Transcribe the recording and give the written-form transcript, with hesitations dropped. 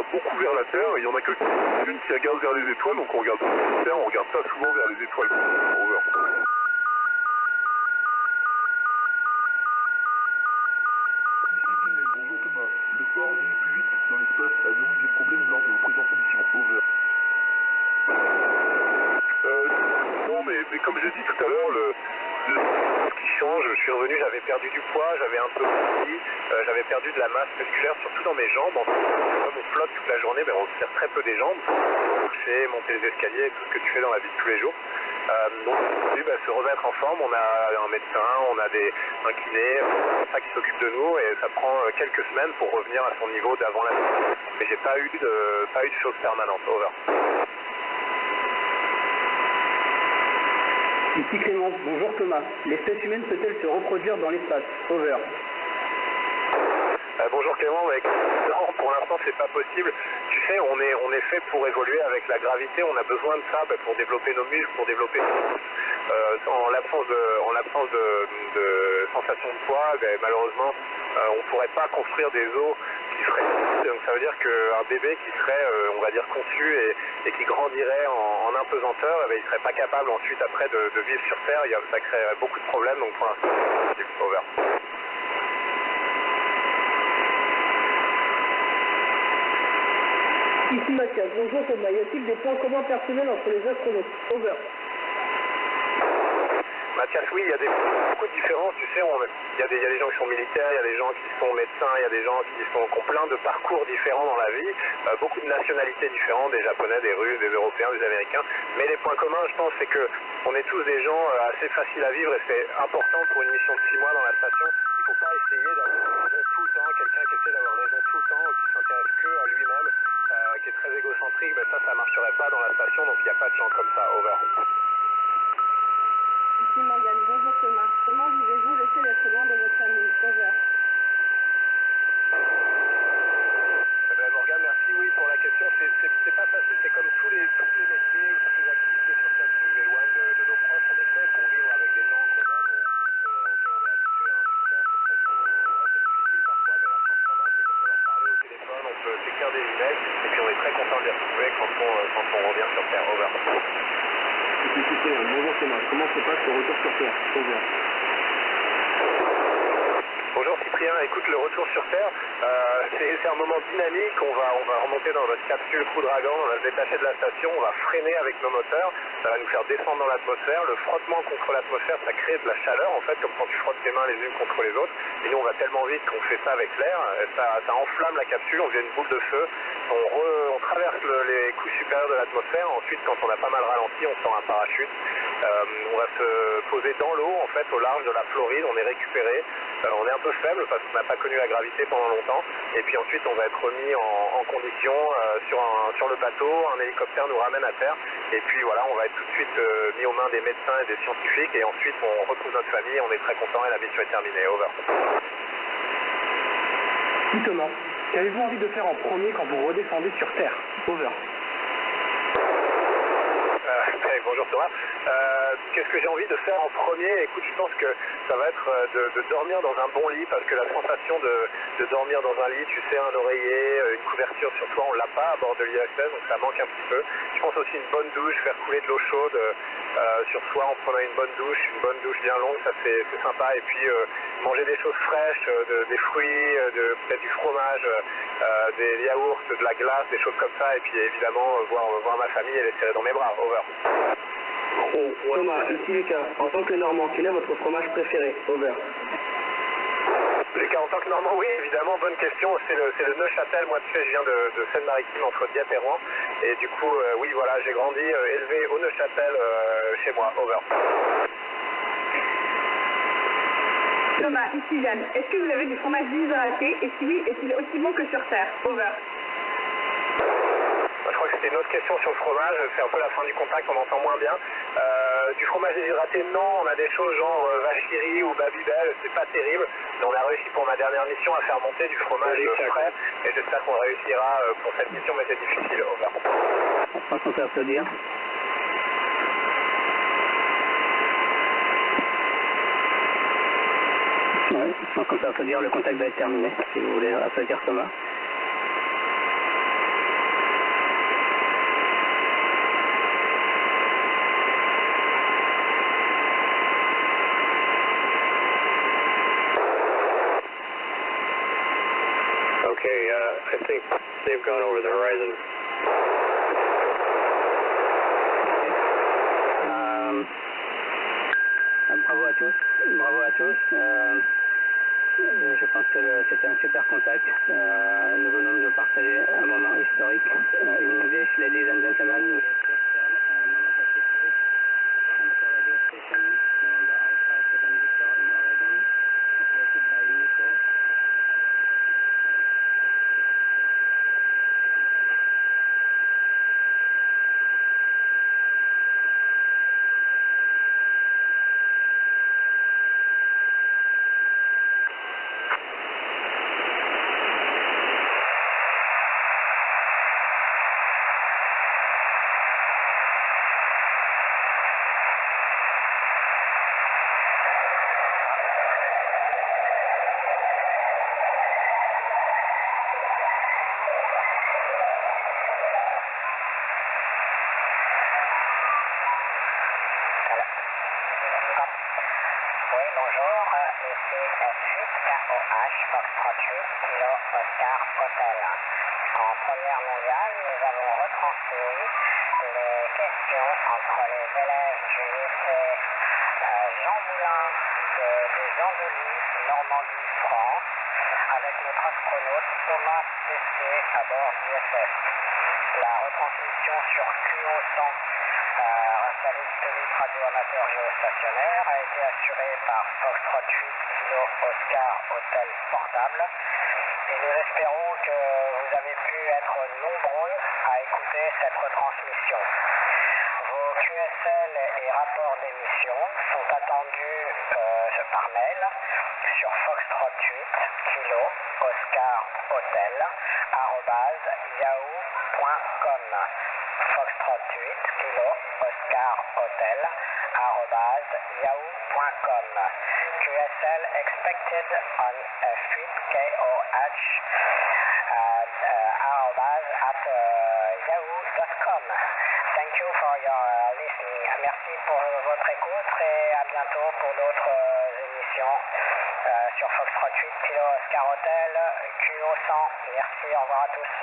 regarde beaucoup vers la Terre, et il n'y en a que une qui regarde vers les étoiles, donc on regarde la Terre, on regarde pas souvent vers les étoiles. Over. Bonjour Thomas, le port du plus vite dans l'espace a de des problèmes lors de vos précédentes missions. Over. Non, mais comme j'ai dit tout à l'heure, ce qui change, je suis revenu, j'avais perdu du poids, j'avais un peu grossi, j'avais perdu de la masse musculaire, surtout dans mes jambes. En fait, comme on flotte toute la journée, ben, on se serre très peu des jambes, marcher, monter les escaliers, tout ce que tu fais dans la vie de tous les jours. Donc, ben, se remettre en forme, on a un médecin, on a un kiné, ça qui s'occupe de nous, et ça prend quelques semaines pour revenir à son niveau d'avant la mission. Mais j'ai pas eu de choses permanentes. Over. Ici Clémence, bonjour Thomas. L'espèce humaine peut-elle se reproduire dans l'espace? Over. Bonjour Clément, non, pour l'instant c'est pas possible. Tu sais, on est fait pour évoluer avec la gravité, on a besoin de ça pour développer nos muscles, pour développer en l'absence de sensation de poids, malheureusement on pourrait pas construire des os qui seraient, donc ça veut dire qu'un bébé qui serait on va dire conçu et qui grandirait en apesanteur, il serait pas capable ensuite après de vivre sur Terre, ça créerait beaucoup de problèmes, donc pour l'instant c'est over. Ici Mathias, bonjour Thomas, y a-t-il des points communs personnels entre les astronautes? Over. Mathias, oui, il y a beaucoup de différences, tu sais, il y a des gens qui sont militaires, il y a des gens qui sont médecins, il y a des gens qui ont plein de parcours différents dans la vie, beaucoup de nationalités différentes, des Japonais, des Russes, des Européens, des Américains, mais les points communs, je pense, c'est que on est tous des gens assez faciles à vivre et c'est important pour une mission de 6 mois dans la station. Il ne faut pas essayer d'avoir raison tout le temps, quelqu'un qui essaie d'avoir raison tout le temps, qui s'intéresse que à lui-même, qui est très égocentrique, ça marcherait pas dans la station, donc il n'y a pas de gens comme ça. Over. Ici Morgane, bonjour Thomas. Comment vivez-vous le fait d'être loin de votre famille? Over. Morgane, merci pour la question. C'est pas facile, c'est comme tous les métiers ou toutes les activités sur Terre qui nous éloignent de nos proches. En effet, pour vivre avec des gens qu'on aime, auxquels on est habitué, sur Terre, c'est difficile parfois, mais la chance qu'on a, c'est qu'on peut leur parler au téléphone, on peut s'écrire des emails, et puis on est très content de les retrouver quand on revient sur Terre. Over. Bonjour Thomas, comment se passe le retour sur Terre? Over. Bonjour Cyprien, écoute, le retour sur Terre, c'est un moment dynamique, on va remonter dans notre capsule Crew Dragon, on va se détacher de la station, on va freiner avec nos moteurs, ça va nous faire descendre dans l'atmosphère, le frottement contre l'atmosphère, ça crée de la chaleur en fait, comme quand tu frottes tes mains les unes contre les autres, et nous on va tellement vite qu'on fait ça avec l'air, ça enflamme la capsule, on devient une boule de feu, on traverse les couches supérieures de l'atmosphère, ensuite quand on a pas mal ralenti, on sort un parachute, on va se poser dans l'eau en fait, au large de la Floride, on est récupéré, on est un peu faible parce qu'on n'a pas connu la gravité pendant longtemps et puis ensuite on va être remis en condition sur le bateau, un hélicoptère nous ramène à terre et puis voilà, on va être tout de suite mis aux mains des médecins et des scientifiques et ensuite on retrouve notre famille, on est très content et la mission est terminée. Over. Oui Thomas, qu'avez-vous envie de faire en premier quand vous redescendez sur Terre? Over. Bonjour Thomas. Qu'est-ce que j'ai envie de faire en premier? Écoute, je pense que ça va être de dormir dans un bon lit parce que la sensation de dormir dans un lit, tu sais, un oreiller, une couverture sur toi, on l'a pas à bord de l'ISS, donc ça manque un petit peu. Je pense aussi une bonne douche, faire couler de l'eau chaude sur soi en prenant une bonne douche bien longue, ça c'est sympa. Et puis manger des choses fraîches, des fruits, peut-être du fromage, des yaourts, de la glace, des choses comme ça. Et puis évidemment voir ma famille et les serrer dans mes bras. Over. Thomas, ici Lucas, en tant que Normand, quel est votre fromage préféré? Over. Lucas, en tant que Normand, oui, évidemment, bonne question, c'est le Neuchâtel, moi tu sais, je viens de Seine-Maritime, entre Dieppe et Rouen, et du coup, oui, voilà, j'ai grandi élevé au Neuchâtel chez moi. Over. Thomas, ici Jeanne, est-ce que vous avez du fromage déshydraté et si oui, est-il aussi bon que sur Terre? Over. Je crois que c'était une autre question sur le fromage, c'est un peu la fin du contact, on entend moins bien. Du fromage déshydraté, non, on a des choses genre vache qui rit ou Babybel, c'est pas terrible, mais on a réussi pour ma dernière mission à faire monter du fromage frais, et j'espère qu'on réussira pour cette mission, mais c'est difficile. Over. Je pense qu'on peut applaudir. Oui, je pense qu'on peut applaudir, le contact va être terminé, si vous voulez applaudir Thomas. They've gone over the horizon. Bravo à tous, bravo à tous. Je pense que c'était un super contact. Nous venons de partager un moment historique. In English, ladies and gentlemen, we have just shared a moment of history. Amateur radio station on the Alpha 7 Victor in Oregon, operated by Nico. Oui, bonjour, ici Suite KOH, Foxtrot 8, Kilo Oscar Hotel. En première mondiale, nous avons retransmis les questions entre les élèves du lycée Jean Moulin des Andelys, Normandie, France, avec notre astronaute Thomas Pesquet à bord d'ISS. La retransmission sur QO100, satellite radio amateur géostationnaire, a été assurée par Foxtrot 8 Kilo Oscar Hotel Portable. Et nous espérons que vous avez pu être nombreux à écouter cette retransmission. Vos QSL et rapports d'émission sont attendus par mail sur Foxtrot 8 Kilo Oscar Hotel @yahoo.com. Foxtrot 8 Kilo Oscar Hotel @yahoo.com. QSL expected on a Suite KOH @yahoo.com. Thank you for your listening. Merci pour votre écoute et à bientôt pour d'autres émissions sur Foxtrot 8 Kilo Oscar Hotel QO100. Merci, au revoir à tous.